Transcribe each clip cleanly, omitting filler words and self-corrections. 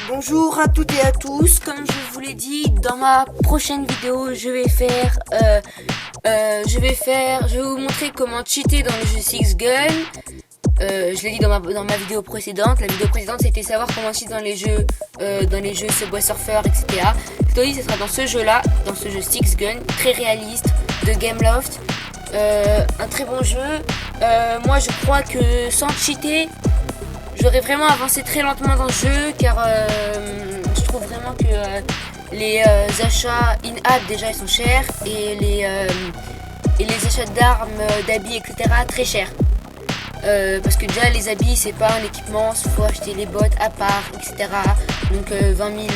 Bonjour à toutes et à tous, comme je vous l'ai dit, dans ma prochaine vidéo, je vais vous montrer comment cheater dans le jeu Six Gun. Je l'ai dit dans ma vidéo précédente. La vidéo précédente, c'était savoir comment cheater dans les jeux Subway Surfer, etc. Cette fois, ce sera dans ce jeu-là, dans ce jeu Six Gun, très réaliste, de Gameloft. Un très bon jeu. Moi, je crois que sans cheater, j'aurais vraiment avancé très lentement dans le jeu, car je trouve vraiment que les achats in-app déjà ils sont chers, et les achats d'armes, d'habits, etc. très chers. Parce que déjà les habits c'est pas un équipement, il faut acheter les bottes à part, etc. Donc 20 000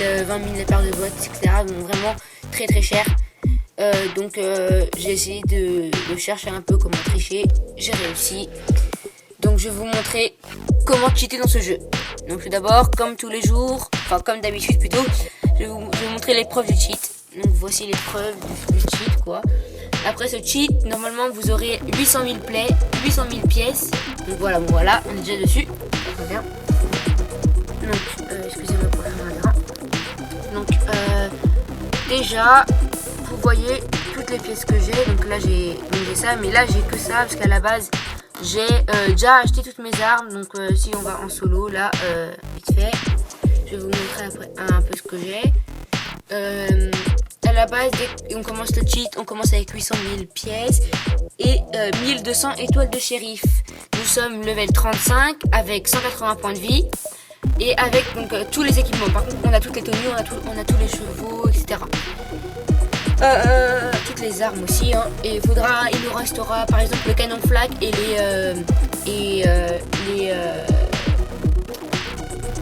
paires de bottes, etc. Donc vraiment très très cher. Donc j'ai essayé de chercher un peu comment tricher, j'ai réussi. Donc je vais vous montrer comment cheater dans ce jeu. Donc tout d'abord, comme tous les jours, enfin comme d'habitude plutôt, je vais vous montrer les preuves du cheat. Donc voici les preuves du cheat quoi. Après ce cheat, normalement vous aurez 800 000 pièces. Donc voilà, on est déjà dessus. Très bien. Donc excusez-moi pour la main. Donc déjà, vous voyez toutes les pièces que j'ai. Donc là j'ai ça, mais là j'ai que ça parce qu'à la base j'ai déjà acheté toutes mes armes. Donc si on va en solo là, vite fait, je vais vous montrer après un peu ce que j'ai. À la base, dès qu'on commence le cheat, on commence avec 800 000 pièces et 1200 étoiles de shérif. Nous sommes level 35 avec 180 points de vie et avec donc tous les équipements. Par contre, on a toutes les tenues, on a tous les chevaux, etc. Toutes les armes aussi, hein. Et il nous restera par exemple le canon flag et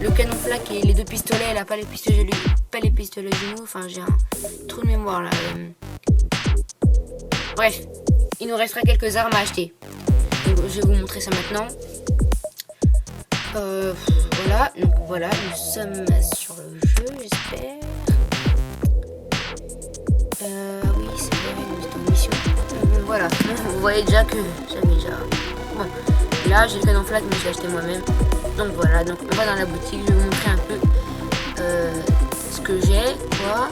le canon flag et les deux pistolets là, pas les pistolets genoux, enfin j'ai un trou de mémoire là. Bref, il nous restera quelques armes à acheter. Donc je vais vous montrer ça maintenant. Voilà, donc voilà, nous sommes sur le jeu, j'espère. Oui, c'est vrai, nous sommes en mission. Voilà, vous voyez déjà que j'avais déjà... Bon, là j'ai le canon flag mais je l'ai acheté moi-même. Donc voilà, donc on va dans la boutique, je vais vous montrer un peu ce que j'ai, quoi.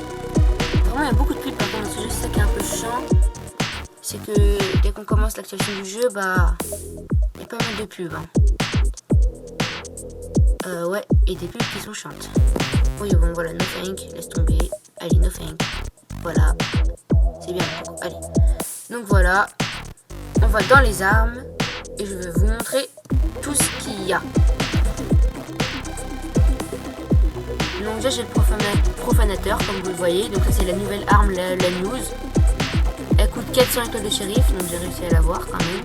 Vraiment il y a beaucoup de pubs par contre dans ce jeu, c'est ça qui est un peu chiant. C'est que dès qu'on commence l'actualisation du jeu, bah il y a pas mal de pubs. Hein. Ouais, et des pubs qui sont chiantes. Oui bon voilà, no thank, laisse tomber. Allez, no thank. Voilà, c'est bien. Allez, donc voilà, on va dans les armes et je vais vous montrer tout ce qu'il y a. Donc déjà j'ai le profanateur comme vous le voyez. Donc ça c'est la nouvelle arme, la news. Elle coûte 400 étoiles de shérif, donc j'ai réussi à l'avoir quand même.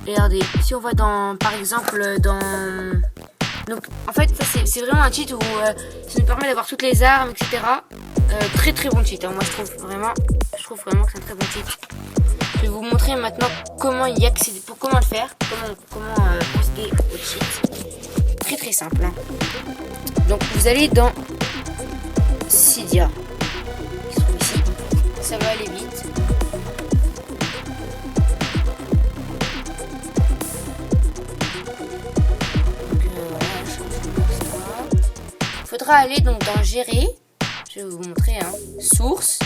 Regardez, si on va dans, par exemple dans... Donc en fait ça c'est vraiment un cheat où ça nous permet d'avoir toutes les armes, etc. Très très bon cheat, hein. Moi je trouve vraiment que c'est un très bon cheat. Je vais vous montrer maintenant comment y accéder, comment le faire, comment procéder au cheat. Très très simple. Hein. Donc vous allez dans Cydia, qui se trouve ici. Ça va aller vite. Il faudra aller donc dans gérer. Je vais vous montrer source.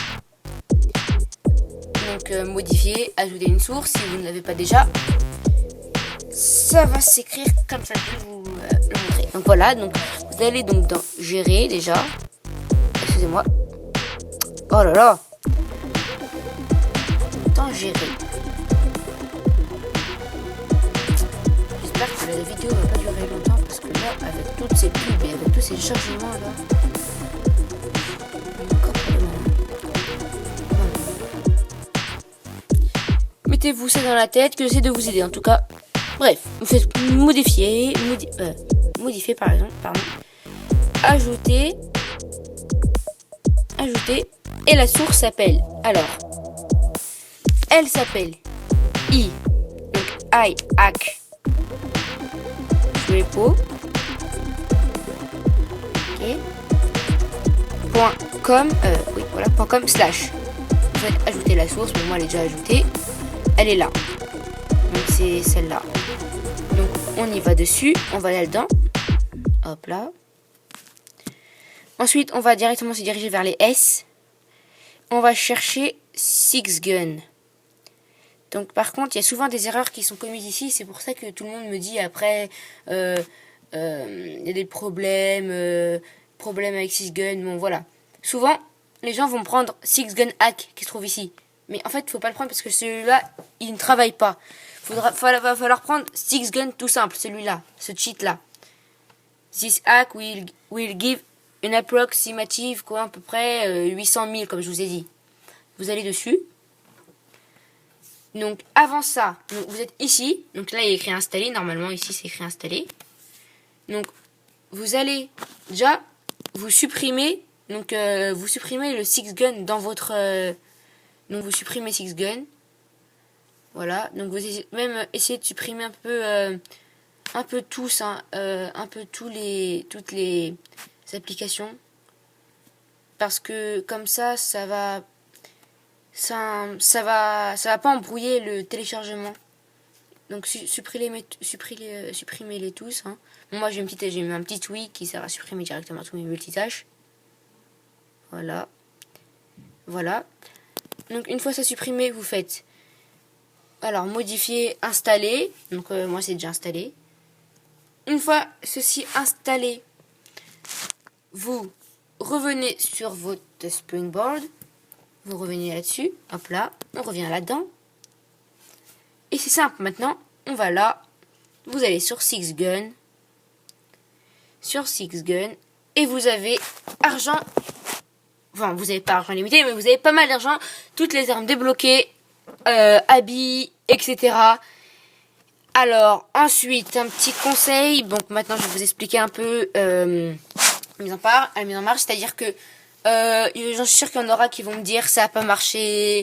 Donc modifier, ajouter une source si vous ne l'avez pas déjà. Ça va s'écrire comme ça, je vais vous le montrer. Donc voilà, donc vous allez donc dans gérer déjà. Excusez-moi. Oh là là. Dans gérer. J'espère que la vidéo va pas durer longtemps parce que là, avec toutes ces pubs et avec tous ces changements là. Mettez-vous ça dans la tête que j'essaie de vous aider en tout cas. Bref, vous faites modifier par exemple, pardon. Ajouter et la source s'appelle, alors elle s'appelle iHack repo, ok, .com .com/. Vous faites ajouter la source, mais moi elle est déjà ajoutée. Elle est là. Donc c'est celle-là. Donc on y va dessus, on va là-dedans. Hop là. Ensuite, on va directement se diriger vers les S. On va chercher Six Gun. Donc par contre, il y a souvent des erreurs qui sont commises ici. C'est pour ça que tout le monde me dit après, il y a des problèmes, problèmes avec Six Gun. Bon voilà. Souvent, les gens vont prendre Six Gun Hack qui se trouve ici. Mais en fait, il ne faut pas le prendre parce que celui-là, il ne travaille pas. Va falloir prendre Six Gun tout simple, celui-là, ce cheat-là. This hack will give une approximative, quoi, à peu près 800 000, comme je vous ai dit. Vous allez dessus. Donc, avant ça, donc, vous êtes ici. Donc là, il est écrit installer. Normalement, ici, c'est écrit installer. Donc, vous allez déjà, vous supprimez. Donc, vous supprimez le Six Gun dans votre... donc, vous supprimez Six Gun. Voilà. Donc, vous même essayez de supprimer un peu tous, hein, un peu toutes les applications. Parce que comme ça va pas embrouiller le téléchargement. Donc supprimez-les tous. Hein. Bon, moi j'ai un petit tweak qui sert à supprimer directement tous mes multitâches. Voilà. Voilà. Donc une fois ça supprimé, vous faites alors modifier, installer. Donc moi c'est déjà installé. Une fois ceci installé, vous revenez sur votre Springboard. Vous revenez là-dessus. Hop là. On revient là-dedans. Et c'est simple. Maintenant, on va là. Vous allez sur Six Gun. Sur Six Gun. Et vous avez argent. Enfin, vous n'avez pas argent limité, mais vous avez pas mal d'argent. Toutes les armes débloquées. Habits, etc. Alors, ensuite, un petit conseil. Donc, maintenant, je vais vous expliquer un peu la mise en marche. C'est-à-dire que j'en suis sûre qu'il y en aura qui vont me dire ça n'a pas marché,